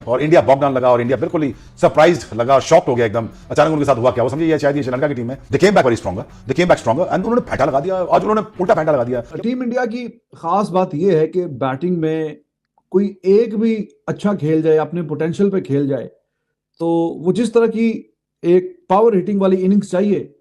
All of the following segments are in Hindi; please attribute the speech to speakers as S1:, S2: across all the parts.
S1: और इंडिया बॉकडाउन लगा और इंडिया बिल्कुल ही सरप्राइज्ड लगा, शॉक्ड हो गया एकदम। अचानक उनके साथ हुआ क्या, वो समझिए ये शायद ये श्रीलंका की टीम है। They came back very stronger, they came back stronger and उन्होंने फैंटा लगा दिया। आज उन्होंने उल्टा फैंटा लगा दिया।
S2: टीम इंडिया की खास बात यह है कि बैटिंग में कोई एक भी अच्छा खेल जाए, अपने पोटेंशियल पे खेल जाए, तो वो जिस तरह की एक पावर हिटिंग वाली इनिंग्स चाहिए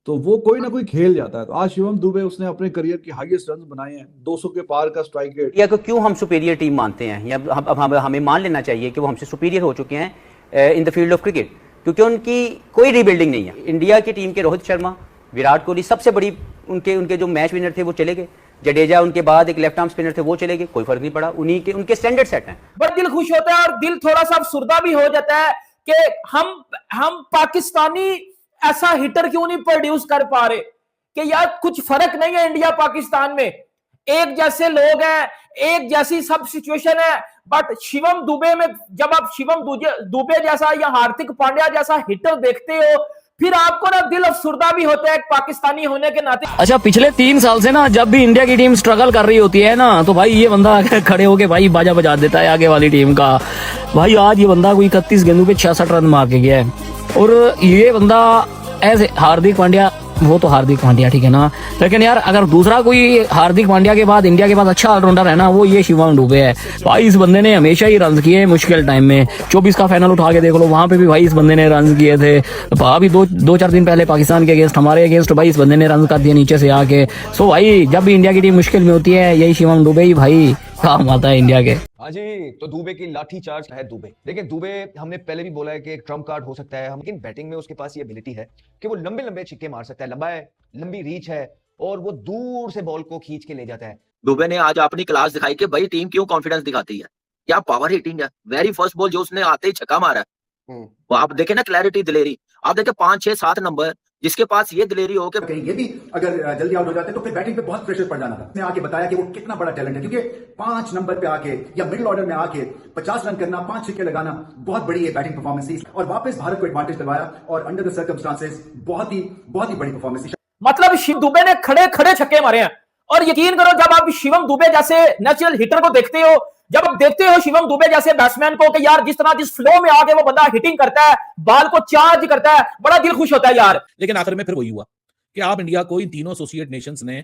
S2: तो वो कोई ना कोई खेल जाता है। तो आज शिवम दुबे उसने अपने करियर की हाईएस्ट रन बनाए हैं, 200 के पार का स्ट्राइक रेट।
S3: इंडिया को क्यों हम सुपीरियर टीम मानते हैं, या अब हमें मान लेना चाहिए कि वो हमसे सुपीरियर हो चुके हैं in the field of cricket, क्योंकि उनकी कोई रीबिल्डिंग नहीं है। इंडिया की टीम के रोहित शर्मा, विराट कोहली सबसे बड़ी उनके जो मैच विनर थे वो चले गए, जडेजा उनके बाद एक लेफ्ट आर्म स्पिनर थे वो चले गए, कोई फर्क नहीं पड़ा, उन्हीं के उनके स्टैंडर्ड सेट हैं।
S4: बड़ा दिल खुश होता है और दिल थोड़ा सा अफसुर्दा भी हो जाता है कि हम पाकिस्तानी ऐसा हिटर क्यों नहीं प्रोड्यूस कर पा रहे, कि यार कुछ फर्क नहीं है इंडिया पाकिस्तान में, एक जैसे लोग हैं, एक जैसी सब सिचुएशन है, बट शिवम दुबे में जब आप शिवम दुबे जैसा या हार्दिक पांड्या जैसा हिटर देखते हो, फिर आपको ना दिल अफसुर्दा भी होता है एक पाकिस्तानी होने के नाते।
S5: अच्छा, पिछले 3 साल से ना जब भी इंडिया की टीम स्ट्रगल कर रही होती है ना, तो भाई ये बंदा खड़े होके भाई बाजा बजा देता है आगे वाली टीम का। भाई आज ये बंदा कोई 31 गेंदों पे 66 रन मार के गया है, और ये बंदा ऐसे हार्दिक पांड्या, वो तो हार्दिक पांड्या ठीक है ना, लेकिन यार अगर दूसरा कोई हार्दिक पांड्या के बाद इंडिया के पास अच्छा ऑलराउंडर है ना, वो ये शिवम दुबे है। भाई इस बंदे ने हमेशा ही रन किए मुश्किल टाइम में। 24 का फाइनल उठा के देख लो, वहां पे भी भाई इस बंदे ने रन किए थे। अभी 2-4 दिन पहले पाकिस्तान के अगेंस्ट, हमारे अगेंस्ट भाई इस बंदे ने रन कर दिए नीचे से आके। सो भाई जब भी इंडिया की टीम मुश्किल में होती है, यही शिवम दुबे ही भाई काम आता है इंडिया के।
S6: हाँ जी, तो दुबे की लाठी चार्ज है दुबे। देखिए दुबे हमने पहले भी बोला है कि एक ट्रम्प कार्ड हो सकता है, लेकिन बैटिंग में उसके पास ये एबिलिटी है कि वो लंबे लंबे छिक्के मार सकता है, लंबा है, लंबी रीच है, और वो दूर से बॉल को खींच के ले जाता है।
S7: दुबे ने आज अपनी क्लास दिखाई कि भाई टीम क्यों कॉन्फिडेंस दिखाती है, क्या पावर हिटिंग है। वेरी फर्स्ट बॉल जो उसने आते ही छक्का मारा है, वो आप देखे ना, क्लैरिटी, दिलेरी। आप देखे 5, 6, 7 नंबर जिसके पास ये दिलेरी हो के
S8: कहीं ये भी अगर जल्दी आउट हो जाते तो फिर बैटिंग पे बहुत प्रेशर पड़ जाना था। उसने आके बताया कि वो कितना बड़ा टैलेंट है, क्योंकि 5 नंबर पे आके या मिडिल ऑर्डर में आके 50 रन करना, 5 छक्के लगाना बहुत बड़ी है बैटिंग परफॉर्मेंस थी, और वापस भारत को एडवांटेज दिलवाया, और अंडर द सर्कमस्टांसेस बहुत ही बड़ी परफॉर्मेंस थी।
S4: मतलब शिवम दुबे ने खड़े छक्के मारे हैं, और यकीन करो जब आप शिवम दुबे जैसे नेचुरल हिटर को देखते हो, जब आप देखते हो शिवम दुबे जैसे बैट्समैन को, कि यार जिस फ्लो में आके वो बंदा हिटिंग करता है, बॉल को चार्ज करता है, बड़ा दिल खुश होता है यार।
S9: लेकिन आखिर में फिर वही हुआ कि आप इंडिया को इन तीनों एसोसिएट नेशंस ने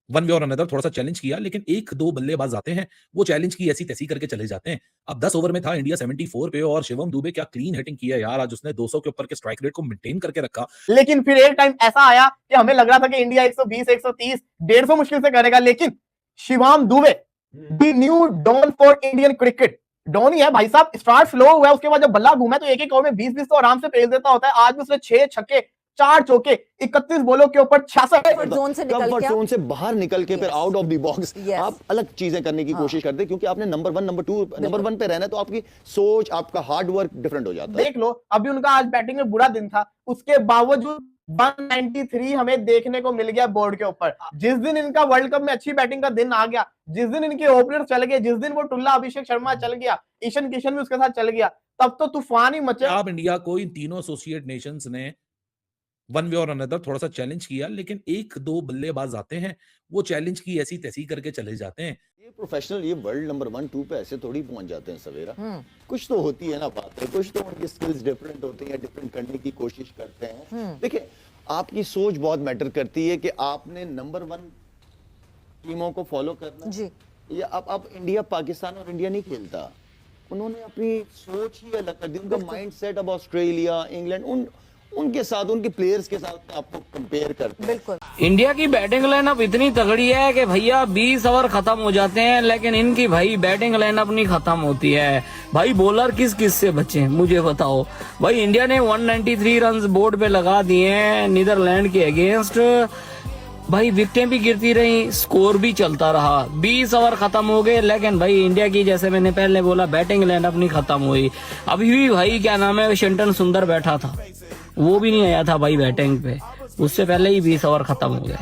S9: वन वे और अनदर थोड़ा सा चैलेंज किया, लेकिन 1-2 बल्लेबाज आते हैं, वो चैलेंज की ऐसी तैसी करके चले जाते हैं। अब 10 ओवर में था इंडिया 74 पे, और शिवम दुबे क्या क्लीन हिटिंग किया यार। आज उसने 200 के ऊपर के स्ट्राइक रेट को मेंटेन करके रखा।
S10: लेकिन फिर एक टाइम ऐसा आया कि हमें लग रहा था कि इंडिया 120, 130, 150 मुश्किल से करेगा, लेकिन Shivam Dube the new don for Indian cricket. Don ही है भाई साहब। स्टार्ट स्लो हुआ है, उसके बाद जब बल्ला घूमा तो एक ओवर में 20-20 तो आराम से पेल देता होता है। आज भी उसने 6 छक्के, 4 चौके, 31 बॉलों के ऊपर 66।
S11: कंफर्ट जोन से बाहर निकल के फिर आउट ऑफ द बॉक्स आप अलग चीजें करने की कोशिश करते हैं, क्योंकि आपने नंबर 1, नंबर 2, नंबर 1 पे रहना है, तो आपकी सोच, आपका हार्ड वर्क डिफरेंट हो जाता है।
S10: देख लो, अभी उनका आज बैटिंग में बुरा दिन था, उसके बावजूद 193 हमें देखने को मिल गया बोर्ड के ऊपर। जिस दिन इनका वर्ल्ड कप में अच्छी बैटिंग का दिन आ गया, जिस दिन इनके ओपनर चल गए, जिस दिन वो टुल्ला अभिषेक शर्मा चल गया, ईशान किशन भी उसके साथ चल गया, तब तो तूफान ही मचे।
S9: आप इंडिया को इन तीनों एसोसिएट नेशंस ने वन वे और अनदर थोड़ा सा चैलेंज किया, लेकिन 1-2 बल्लेबाज आते हैं, वो चैलेंज की ऐसी तैसी करके चले जाते हैं।
S11: ये प्रोफेशनल, ये वर्ल्ड नंबर 1, 2 पे ऐसे थोड़ी पहुंच जाते हैं सवेरा। कुछ तो होती है ना बात है, कुछ तो उनकी स्किल्स डिफरेंट होती हैं, डिफरेंट करने की कोशिश करते हैं। देखिए, आपकी सोच बहुत मैटर करती है कि आपने नंबर 1 टीमों को फॉलो करना जी। या अब इंडिया, पाकिस्तान और इंडिया नहीं खेलता, उन्होंने अपनी सोच ही अलग कर दी। उनका माइंड सेट अब ऑस्ट्रेलिया, इंग्लैंड, उनके साथ, उनके प्लेयर्स के साथ आपको कंपेयर करते हैं। बिल्कुल।
S5: इंडिया की बैटिंग लाइनअप इतनी तगड़ी है कि भैया 20 ओवर खत्म हो जाते हैं, लेकिन इनकी भाई बैटिंग लाइनअप नहीं खत्म होती है। भाई बॉलर किस से बचे मुझे बताओ। भाई इंडिया ने 193 रन बोर्ड पे लगा दिए हैं नीदरलैंड के अगेंस्ट। भाई विकेटें भी गिरती रही, स्कोर भी चलता रहा, 20 ओवर खत्म हो गए, लेकिन भाई इंडिया की, जैसे मैंने पहले बोला, बैटिंग लाइनअप नहीं खत्म हुई। अभी भी भाई क्या नाम है, वाशिंगटन सुंदर बैठा था, वो भी नहीं आया था भाई बैटिंग पे, उससे पहले ही 20 ओवर खत्म हो गए।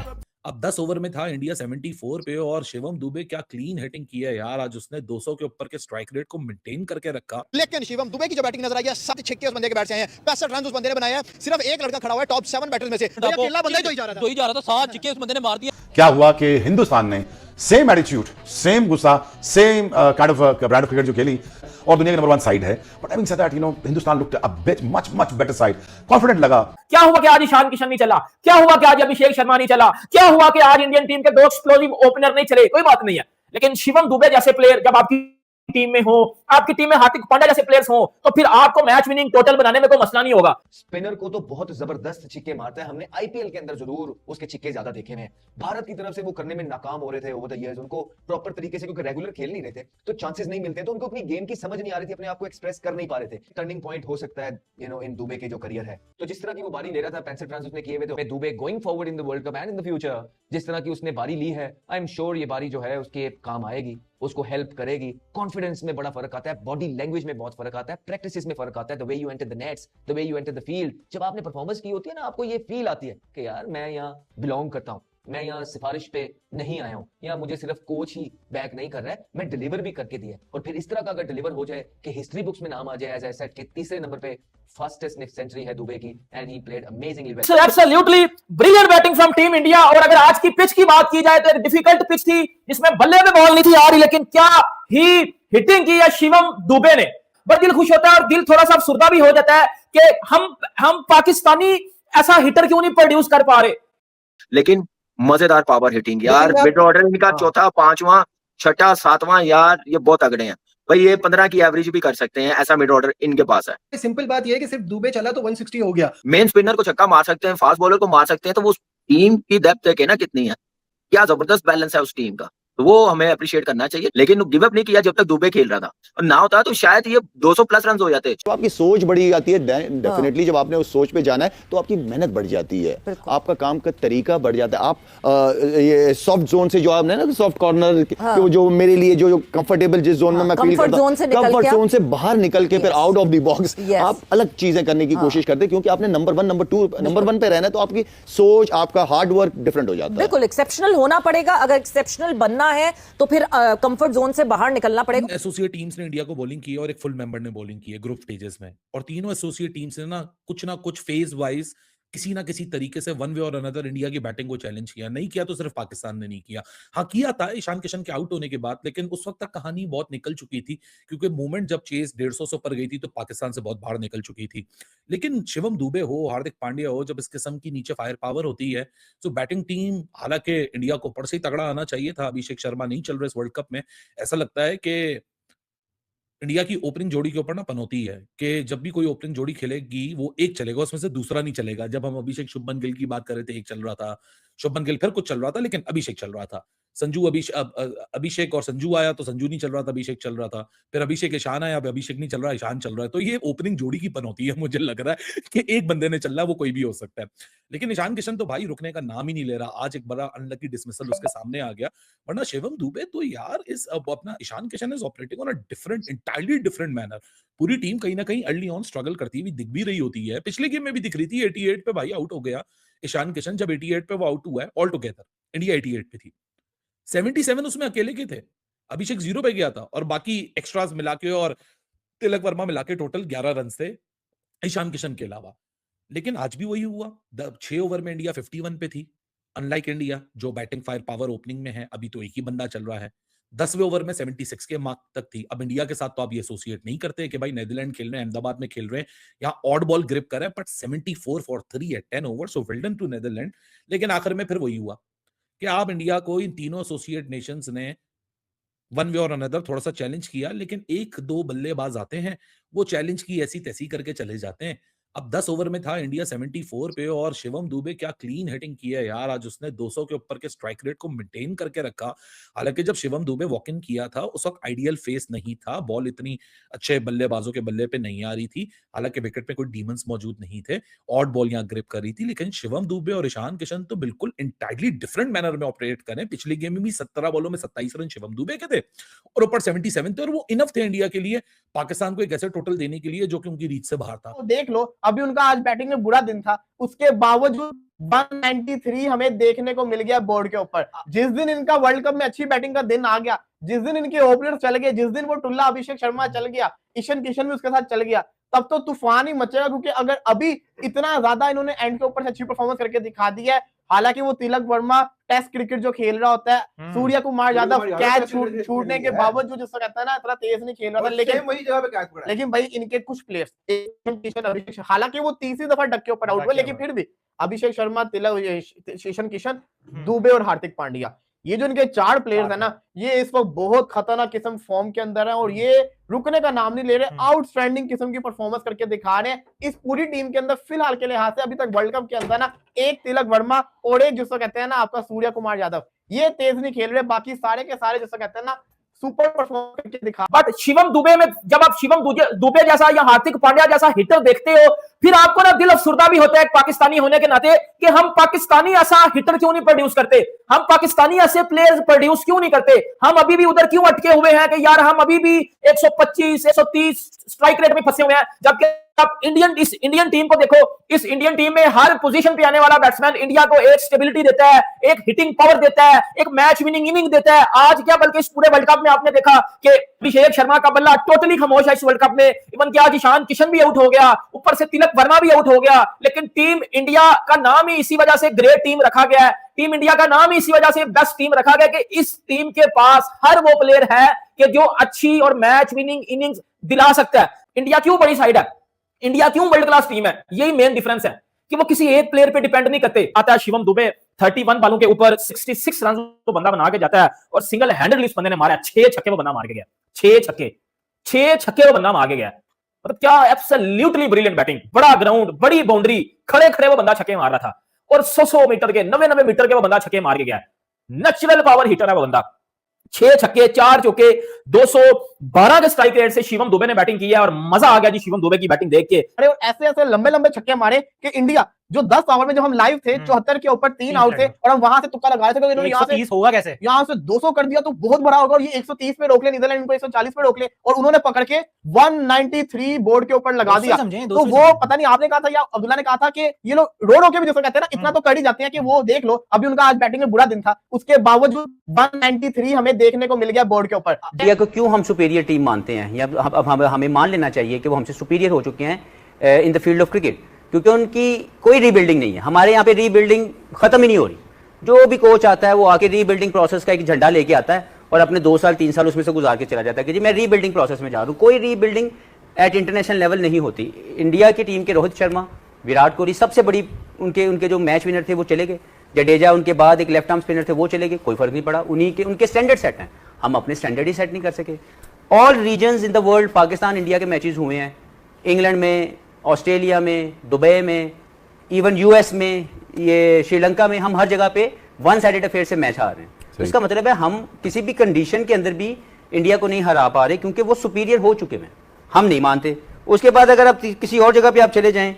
S9: अब 10 ओवर में था इंडिया 74 पे, और शिवम दुबे क्या क्लीन हिटिंग किया यार। आज उसने 200 के ऊपर के स्ट्राइक रेट को मेंटेन करके रखा।
S12: लेकिन शिवम दुबे की जो बैटिंग नजर आई है, 7 छक्के उस बंदे के बैट से आए हैं, 65 रन उस बंदे ने बनाए हैं। सिर्फ एक लड़का खड़ा हुआ है टॉप 7 बैटर्स में से, अकेला बंदा ही जा रहा था, 7 छक्के उस बंदे ने मार दिए।
S1: क्या हुआ कि हिंदुस्तान ने सेम एटीट्यूड, सेम गुस्सा, same kind of brand of cricket जो खेली, और दुनिया की नंबर 1 साइड है, but having said that Hindustan looked a bit much better side, confident लगा।
S4: क्या हुआ कि आज ईशान किशन नहीं चला? क्या हुआ कि आज अभिषेक शर्मा नहीं चला? क्या हुआ कि आज इंडियन टीम के 2 एक्सप्लोसिव ओपनर नहीं चले? कोई बात नहीं है, लेकिन शिवम दुबे जैसे प्लेयर जब आपकी टीम में हो, आपकी टीम में हार्दिक पांड्या जैसे प्लेयर्स हो, तो फिर आपको मैच विनिंग टोटल बनाने में कोई मसला नहीं होगा।
S6: स्पिनर को तो बहुत जबरदस्त छिक्के मारता है, हमने आईपीएल के अंदर जरूर उसके छिक्के ज्यादा देखे हैं। भारत की तरफ से वो करने में नाकाम हो रहे थे ओवर द इयर्स, उनको प्रॉपर तरीके से क्योंकि रेगुलर खेल नहीं रहे थे तो चांसेस नहीं मिलते, तो उनको अपनी गेम की समझ नहीं आ रही थी, अपने आप को एक्सप्रेस कर नहीं पा रहे थे। टर्निंग पॉइंट हो सकता है इन दुबे के जो करियर है। तो जिस तरह की वो बारी ले रहा था 65 रन उसने किए हुए थे, Dubey going forward in the world cup and in the future जिस तरह की उसने बारी ली है, आई एम श्योर ये बारी जो है उसके काम आएगी, उसको हेल्प करेगी। कॉन्फिडेंस में बड़ा फर्क आता है, बॉडी लैंग्वेज में बहुत फर्क आता है, प्रैक्टिसेस में फर्क आता है, the way you enter the nets, the way you enter the field. जब आपने परफॉर्मेंस की होती है ना, आपको ये फील आती है कि यार मैं यहाँ बिलोंग करता हूँ, मैं यहाँ सिफारिश पे नहीं आया हूँ, यहाँ मुझे सिर्फ कोच ही बैक नहीं कर रहा है, मैं डिलीवर भी करके दिया। और फिर इस तरह का अगर डिलीवर हो जाए कि हिस्ट्री बुक्स में नाम आ जाए, एज आई सेड कि तीसरे नंबर पे फास्टेस्ट सेंचुरी है दुबे की, and he played amazingly well.
S4: So absolutely brilliant batting from team India. और अगर आज की पिच की बात की जाए तो एक डिफिकल्ट पिच थी जिसमें बल्ले में बॉल नहीं थी आ रही, लेकिन क्या ही हिटिंग की है शिवम दुबे ने। बस दिल खुश होता है और दिल थोड़ा सा अफसुर्दा भी हो जाता है कि हम पाकिस्तानी ऐसा हिटर क्यों नहीं प्रोड्यूस कर पा रहे।
S7: लेकिन मजेदार पावर हिटिंग यार, मिड ऑर्डर इनका चौथा, पांचवा, छठा, सातवां, यार ये बहुत तगड़े हैं भाई। ये 15 की एवरेज भी कर सकते हैं, ऐसा मिड ऑर्डर इनके पास है।
S12: सिंपल बात यह है कि सिर्फ दुबे चला तो 160 हो गया।
S7: मेन स्पिनर को छक्का मार सकते हैं, फास्ट बॉलर को मार सकते हैं, तो वो टीम की डेप्थ देखे ना कितनी है, क्या जबरदस्त बैलेंस है उस टीम का, तो वो हमें अप्रिशिएट करना चाहिए। लेकिन गिव अप नहीं किया जब तक दुबे खेल रहा था, और ना होता तो शायद ये 200 प्लस रन हो जाते।
S11: तो आपकी सोच बढ़ी जाती है डेफिनेटली, जब आपने उस सोच पे जाना है तो आपकी मेहनत बढ़ जाती है, आपका काम का तरीका बढ़ जाता है। आप ये सॉफ्ट जोन से जो आपने ना सॉफ्ट कॉर्नर जो मेरे लिए जो कंफर्टेबल जिस जोन में मैं फील करता हूं, कंफर्ट जोन से बाहर निकल के फिर आउट ऑफ द बॉक्स आप अलग चीजें करने की कोशिश करते हैं, क्योंकि आपने नंबर 1 नंबर 2 नंबर 1 पे रहना है, तो आपकी सोच, आपका हार्ड वर्क डिफरेंट हो जाता है।
S13: बिल्कुल एक्सेप्शनल होना पड़ेगा, अगर एक्सेप्शनल बनना है तो फिर कंफर्ट जोन से बाहर निकलना पड़ेगा।
S9: एसोसिएट टीम्स ने इंडिया को बॉलिंग की है और एक फुल मेंबर ने बॉलिंग की है ग्रुप स्टेजेस में, और तीनों एसोसिएट टीम्स ने ना कुछ फेज वाइज किसी ना किसी तरीके से वन वे और अनदर इंडिया की बैटिंग को चैलेंज किया। नहीं किया तो सिर्फ पाकिस्तान ने नहीं किया, हाँ किया था ईशान किशन के आउट होने के बाद, लेकिन उस वक्त तक कहानी बहुत निकल चुकी थी, क्योंकि मूवमेंट जब चेस 150 से ऊपर गई थी तो पाकिस्तान से बहुत बाहर निकल चुकी थी। लेकिन शिवम दुबे हो, हार्दिक पांड्या हो, जब इस किस्म की नीचे फायर पावर होती है तो बैटिंग टीम, हालांकि इंडिया को ऊपर से ही तगड़ा आना चाहिए था, अभिषेक शर्मा नहीं चल रहे इस वर्ल्ड कप में, ऐसा लगता है कि इंडिया की ओपनिंग जोड़ी के ऊपर ना पनौती है कि जब भी कोई ओपनिंग जोड़ी खेलेगी वो एक चलेगा, उसमें से दूसरा नहीं चलेगा। जब हम अभिषेक शुभमन गिल की बात कर रहे थे, एक चल रहा था, शुभमन गिल फिर कुछ चल रहा था, लेकिन अभिषेक चल रहा था। अभिषेक और संजू आया तो संजू नहीं चल रहा था, अभिषेक चल रहा था। फिर अभिषेक ईशान आया, अब अभिषेक नहीं चल रहा, ईशान चल रहा है। तो ये ओपनिंग जोड़ी की पनौती है, मुझे लग रहा है कि एक बंदे ने चल रहा है, वो कोई भी हो सकता है। लेकिन ईशान किशन तो भाई रुकने का नाम ही नहीं ले रहा। आज एक बड़ा अनलकी डिसमिसल उसके सामने आ गया, वरना शिवम दुबे तो यार इस अपना Ishan Kishan is operating on a different, entirely different manner. पूरी टीम कहीं ना कहीं अर्ली ऑन स्ट्रगल करती हुई दिख भी रही होती है, पिछले गेम में भी दिख रही थी। 88 पे भाई आउट हो गया ईशान किशन, जब 88 पे वो आउट हुआ है ऑल टुगेदर, इंडिया 88 पे थी, 77 उसमें अकेले के थे, अभिषेक 0 पे गया था, और बाकी एक्स्ट्रास मिला के और तिलक वर्मा मिला के टोटल 11 रन थे ईशान किशन के अलावा। लेकिन आज भी वही हुआ, 6 ओवर में इंडिया 51 पे थी, अनलाइक इंडिया जो बैटिंग फायर पावर ओपनिंग में है, अभी तो एक ही बंदा चल रहा है। 10वें ओवर में 76 के मार्क तक थी। अब इंडिया के साथ तो आप ये एसोसिएट नहीं करते कि भाई नीदरलैंड खेल रहे हैं, अहमदाबाद में खेल रहे हैं, यहाँ ऑड बॉल ग्रिप कर रहे हैं, but 74 for 3 at 10 over, so well done to Netherland. लेकिन आखिर में फिर वही हुआ कि आप इंडिया को इन तीनों एसोसिएट नेशंस ने वन वे और अनदर थोड़ा सा चैलेंज किया, लेकिन 1-2 बल्लेबाज आते हैं, वो चैलेंज की ऐसी तैसी करके चले जाते हैं। अब 10 ओवर में था इंडिया 74 पे, और शिवम दुबे क्या क्लीन हिटिंग की है यार। आज उसने 200 के ऊपर के स्ट्राइक रेट को मेंटेन करके रखा। हालांकि जब शिवम दुबे वॉक इन किया था उस वक्त आइडियल फेस नहीं था, बॉल इतनी अच्छे बल्लेबाजों के बल्ले पे नहीं आ रही थी, हालांकि विकेट पे कोई डीमंस मौजूद नहीं थे, ऑड बॉल यहाँ ग्रिप कर रही थी। लेकिन शिवम दुबे और ईशान किशन तो बिल्कुल इंटायरली डिफरेंट मैनर में ऑपरेट करें। पिछली गेम में भी 17 बॉलों में 27 रन शिवम दुबे के थे और ऊपर 77 थे, और वो इनफ थे इंडिया के लिए, पाकिस्तान को एक ऐसे टोटल देने के लिए जो कि उनकी रीच से बाहर था।
S10: तो देख लो, अभी उनका आज बैटिंग में बुरा दिन था, उसके बावजूद 193 हमें देखने को मिल गया बोर्ड के ऊपर। जिस दिन इनका वर्ल्ड कप में अच्छी बैटिंग का दिन आ गया, जिस दिन इनके ओपनर चल गए, जिस दिन वो टुल्ला अभिषेक शर्मा चल गया, ईशान किशन भी उसके साथ चल गया, तब तो तूफान ही मचेगा। क्योंकि अगर अभी इतना ज्यादा इन्होंने एंड के ऊपर से अच्छी परफॉर्मेंस करके दिखा दी है, हालांकि वो तिलक वर्मा टेस्ट क्रिकेट जो खेल रहा होता है, सूर्य कुमार यादव कैच छूटने के बावजूद जिसको कहता है ना इतना तेज नहीं खेल रहा था, लेकिन
S12: वही जगह पे कैच पकड़ा।
S10: लेकिन भाई इनके कुछ प्लेयर्स, हालांकि वो तीसरी दफा डक के ऊपर आउट हुए, लेकिन फिर भी अभिषेक शर्मा, तिलक, शेषन किशन, दुबे और हार्दिक पांड्या, ये जो इनके 4 प्लेयर्स है ना, ये इस वक्त बहुत खतरनाक किस्म फॉर्म के अंदर है और ये रुकने का नाम नहीं ले रहे, आउटस्टैंडिंग किस्म की परफॉर्मेंस करके दिखा रहे हैं। इस पूरी टीम के अंदर फिलहाल के लिहाज से अभी तक वर्ल्ड कप के अंदर ना एक तिलक वर्मा और एक जिसको कहते हैं ना आपका सूर्य कुमार यादव, ये तेज नहीं खेल रहे, बाकी सारे के सारे जिसको कहते हैं ना सुपर परफॉर्म करके दिखा।
S4: बट शिवम दुबे में जब आप शिवम दुबे जैसा या हार्दिक पांड्या जैसा हिटर देखते हो, फिर आपको ना दिल अफसुर्दा भी होता है पाकिस्तानी होने के नाते कि हम पाकिस्तानी ऐसा हिटर क्यों नहीं प्रोड्यूस करते, हम पाकिस्तानी ऐसे प्लेयर्स प्रोड्यूस क्यों नहीं करते, हम अभी भी उधर क्यों अटके हुए हैं कि यार हम अभी भी 125 130 स्ट्राइक रेट में फंसे हुए हैं। जबकि आप इस इंडियन टीम को देखो, इस इंडियन टीम में हर पोजीशन पे आने वाला बैट्समैन इंडिया को एक स्टेबिलिटी देता है, एक हिटिंग पावर देता है, एक मैच विनिंग इनिंग देता है। आज क्या बल्कि इस पूरे वर्ल्ड कप में आपने देखा कि अभिषेक शर्मा का बल्ला टोटली खामोश है इस वर्ल्ड कप में, इवन कि आज ईशान किशन भी आउट हो गया, ऊपर से तिलक वर्मा भी आउट हो गया, लेकिन टीम इंडिया का नाम ही इसी वजह से ग्रेट टीम रखा गया है, टीम इंडिया का नाम ही इसी वजह से बेस्ट टीम रखा गया कि इस टीम के पास हर वो प्लेयर है कि जो अच्छी और मैच विनिंग इनिंग्स दिला सकता है। इंडिया क्यों बड़ी साइड है, इंडिया क्यों वर्ल्ड क्लास टीम है, यही मेन डिफरेंस है कि वो किसी एक प्लेयर पे डिपेंड नहीं करते। आता है शिवम दुबे 31 बालों के ऊपर 66 रन तो बंदा बना के जाता है और सिंगल हैंडेडली इस बंदे ने मारा 6 छक्के वो बंदा मार के गया, 6 छक्के वो बंदा मार के गया। मतलब क्या एब्सोल्युटली ब्रिलियंट बैटिंग, बड़ा ग्राउंड, बड़ी बाउंड्री, खड़े खड़े वो बंदा छक्के मार रहा था और 100 मीटर के 90 मीटर के वो बंदा छक्के मार के गया। नेचुरल पावर हिटर है वो बंदा। 6 छक्के 4 चौके 212 के स्ट्राइक रेट से शिवम दुबे ने बैटिंग की है और मजा आ गया जी शिवम दुबे की बैटिंग देख के।
S10: अरे ऐसे ऐसे लंबे लंबे छक्के मारे कि इंडिया जो 10 ओवर में जब हम लाइव थे 74 के ऊपर 3 आउट थे और हम वहां से तुक्का लगा रहे थे, इन्होंने यहाँ से
S5: होगा कैसे,
S10: यहाँ से 200 कर दिया तो बहुत बड़ा होगा और ये 130 पे रोक ले, नीदरलैंड इनको 140 पे रोक ले और उन्होंने पकड़ के 193 बोर्ड के ऊपर लगा दिया। तो वो पता नहीं आपने कहा था या अब्दुल्ला ने कहा था कि ये लोग रो रो के भी जैसा कहते हैं ना इतना तो कर ही जाते हैं कि वो देख लो, अभी उनका आज बैटिंग में बुरा दिन था, उसके बावजूद 193 हमें देखने को मिल गया बोर्ड के ऊपर।
S3: इंडिया को क्यों हम सुपीरियर टीम मानते हैं या अब हमें मान लेना चाहिए कि वो हमसे सुपीरियर हो चुके हैं in the field of cricket, क्योंकि उनकी कोई रीबिल्डिंग नहीं है। हमारे यहाँ पे रीबिल्डिंग खत्म ही नहीं हो रही, जो भी कोच आता है वो आके रीबिल्डिंग प्रोसेस का एक झंडा लेके आता है और अपने 2 साल 3 साल उसमें से गुजार के चला जाता है कि जी मैं रीबिल्डिंग प्रोसेस में जा रहा हूँ। कोई रीबिल्डिंग एट इंटरनेशनल लेवल नहीं होती। इंडिया की टीम के रोहित शर्मा, विराट कोहली सबसे बड़ी उनके जो मैच विनर थे वो चले गए, जडेजा उनके बाद एक लेफ्ट आर्म स्पिनर थे वो चले गए, कोई फर्क नहीं पड़ा, उनके स्टैंडर्ड सेट हैं, हम अपने स्टैंडर्ड ही सेट नहीं कर सके। All reasons in the world Pakistan India के मैचेस हुए हैं, इंग्लैंड में, ऑस्ट्रेलिया में, दुबई में, इवन यूएस में, ये श्रीलंका में, हम हर जगह पे वन साइडेड अफेयर से मैच हार रहे हैं। तो इसका मतलब है हम किसी भी कंडीशन के अंदर भी इंडिया को नहीं हरा पा रहे क्योंकि वो सुपीरियर हो चुके हैं, हम नहीं मानते। उसके बाद अगर आप किसी और जगह पे आप चले जाएं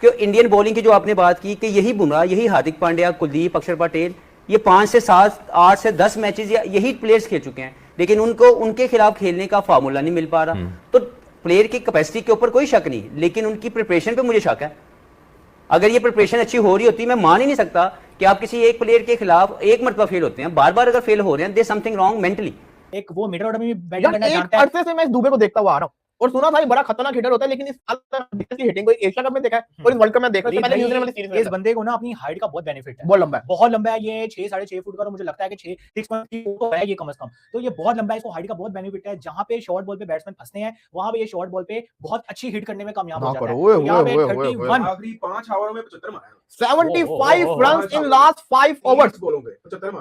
S3: कि इंडियन बॉलिंग की जो आपने बात की कि यही बुमराह, यही हार्दिक पांड्या, कुलदीप, अक्षर पटेल, ये 5 से 7, 8 से 10 मैचेस या यही प्लेयर्स खेल चुके हैं, लेकिन उनको उनके खिलाफ खेलने का फार्मूला नहीं मिल पा रहा। तो प्लेयर की कैपेसिटी के ऊपर कोई शक नहीं, लेकिन उनकी प्रिपरेशन पे मुझे शक है। अगर ये प्रिपरेशन अच्छी हो रही होती, मैं मान ही नहीं सकता कि आप किसी एक प्लेयर के खिलाफ एक मरतबा फेल होते हैं, बार बार अगर फेल हो रहे हैं, देयर समथिंग रॉन्ग मेंटली।
S5: एक वो मिडल ऑर्डर में भी बैटिंग करना
S10: एक
S5: जानता है।
S10: अरसे से मैं इस दुबे को देखता हुआ आ रहा हूँ और सुना था ये बड़ा खतरनाक हिटर होता है, लेकिन इस साल तक की हिटिंग को एशिया कप में देखा है और इस वर्ल्ड कप में देखा है। पहले न्यूजीलैंड वाली सीरीज में
S5: इस बंदे को ना अपनी हाइट का बहुत बेनिफिट है,
S10: बहुत लंबा है,
S5: बहुत लंबा है, ये 6 साढ़े 6 फुट का, और मुझे लगता है कि 6 तो है ये कम से कम, तो ये बहुत लंबा है, इसको हाइट का बहुत बेनिफिट है। जहां पे शॉर्ट बॉल पे बैट्समैन फंसते हैं वहां पे ये शॉर्ट बॉल पे बहुत अच्छी हिट करने में कामयाब हो जाता है। यहां पे 31
S12: आखिरी 5 ओवरों में 75 मारा,
S10: 75 रन इन लास्ट 5 ओवर्स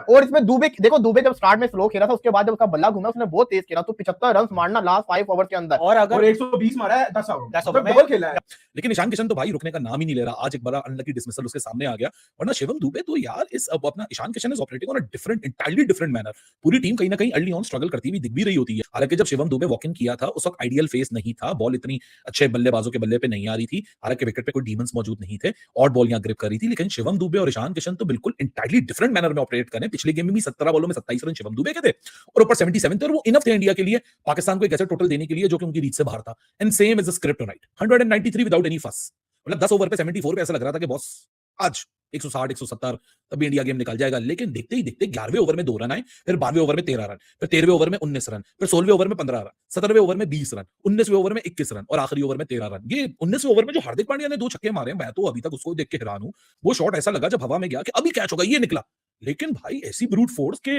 S10: और इसमें दुबे देखो, दुबे जब स्टार्ट में स्लो खेला था उसके बाद जब उसका बल्ला घूमा उसने बहुत तेज खेला, तो 75 रन मारना लास्ट 5 ओवर के अंदर,
S5: और अगर
S12: 120 मारा है 10 ओवर में खेला है।
S9: लेकिन ईशान किशन तो भाई रुकने का नाम ही नहीं ले रहा। आज एक बड़ा अनलकी डिसमिसल उसके सामने आ गया, वरना शिवम दुबे तो यार इस अपना Ishan Kishan is operating on a different, entirely different manner. पूरी टीम कहीं ना कहीं अर्ली ऑन स्ट्रगल करती हुई दिख भी रही होती है। हालांकि जब शिवम दुबे वॉक इन किया था उस वक्त आइडियल फेस नहीं था, बॉल इतनी अच्छे बल्लेबाजों के बल्ले पे नहीं आ रही थी, हालांकि विकेट पे कोई डीमंस मौजूद नहीं थे और बॉल यहां ग्रिप कर रही थी, लेकिन शिवम दुबे और ईशान किशन तो बिल्कुल इंटायरली डिफरेंट मैनर में ऑपरेट करें। पिछले गेम में भी 17 बॉलों में 27 रन शिवम दुबे के थे और ऊपर 77 थे, और वो इनफ थे इंडिया के लिए पाकिस्तान को एक ऐसा टोटल देने के लिए जो कि उनकी रीच से बाहर था। And same is the script tonight, 193 without any फस। मतलब 10 ओवर पे 74 पे ऐसा लग रहा था कि बॉस आज 160 170 तभी इंडिया गेम निकल जाएगा, लेकिन देखते ही देखते 11वें ओवर में 2 रन आए, फिर 12वें ओवर में 13 रन, फिर 13वें ओवर में 19 रन, फिर 16वें ओवर में 15 रन, 17वें ओवर में 20 रन, 19वें ओवर में 21 रन और आखिरी ओवर में 13 रन। ये 19वें ओवर में जो हार्दिक पांड्या ने 2 छक्के मारे, मैं तो अभी तक उसको देख के हैरान हूं। वो शॉट ऐसा लगा जब हवा में गया कि अभी कैच होगा, ये निकला, लेकिन भाई ऐसी ब्रूट फोर्स के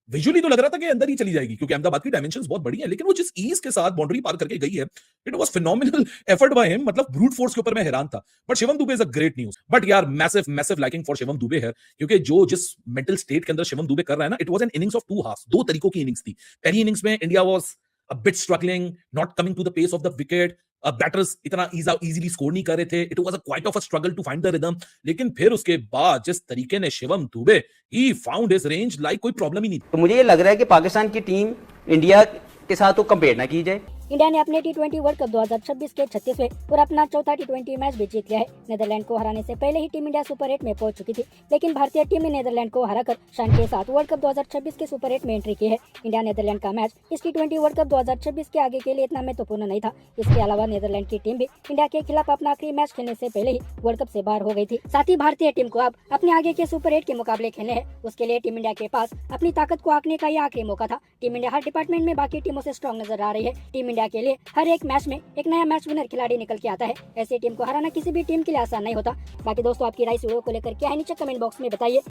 S9: विजुअली तो लग रहा था कि अंदर ही चली जाएगी, क्योंकि अहमदाबाद की डायमेंशंस बहुत बड़ी हैं, लेकिन वो जिस ईज के साथ बाउंड्री पार करके गई है, it was phenomenal effort by him. मतलब ब्रूट फोर्स के ऊपर मैं हैरान था। But Shivam Dube is a great news. But यार massive massive liking for Shivam Dube है, क्योंकि जिस मेंटल स्टेट के अंदर शिवम दुबे कर रहा है ना, it was an innings of two halves. दो तरीकों की इनिंग्स थी। पहली इनिंग्स में India was a bit struggling, not coming to the pace of the wicket. Batters इतना इजीली स्कोर नहीं कर रहे थे। It was quite of a struggle to find the rhythm. लेकिन फिर उसके बाद जिस तरीके ने Shivam Dube he found his range like कोई प्रॉब्लम ही नहीं।
S3: तो मुझे ये लग रहा है कि पाकिस्तान की टीम इंडिया के साथ तो कंपेयर ना की जाए।
S14: इंडिया ने अपने टी20 वर्ल्ड कप 2026 के 36वें और अपना चौथा टी20 मैच भी जीत लिया है। नीदरलैंड को हराने से पहले ही टीम इंडिया सुपर 8 में पहुंच चुकी थी, लेकिन भारतीय टीम ने नीदरलैंड को हराकर शान के साथ वर्ल्ड कप 2026 के सुपर 8 में एंट्री की है। इंडिया नीदरलैंड का मैच इस टी20 वर्ल्ड कप 2026 के आगे के लिए इतना महत्वपूर्ण नहीं था। इसके अलावा नीदरलैंड की टीम भी इंडिया के खिलाफ अपना आखिरी मैच खेलने से पहले ही वर्ल्ड कप से बाहर हो गई थी। साथ ही भारतीय टीम को अब अपने आगे के सुपर 8 के मुकाबले खेलने हैं। उसके लिए टीम इंडिया के पास अपनी ताकत को आंकने का यह आखिरी मौका था। टीम इंडिया हर डिपार्टमेंट में बाकी टीमों से स्ट्रॉन्ग नजर आ रही है। टीम इंडिया के लिए हर एक मैच में एक नया मैच विनर खिलाड़ी निकल के आता है। ऐसी टीम को हराना किसी भी टीम के लिए आसान नहीं होता। बाकी दोस्तों, आपकी राय इस वीडियो को लेकर क्या है नीचे कमेंट बॉक्स में बताइए।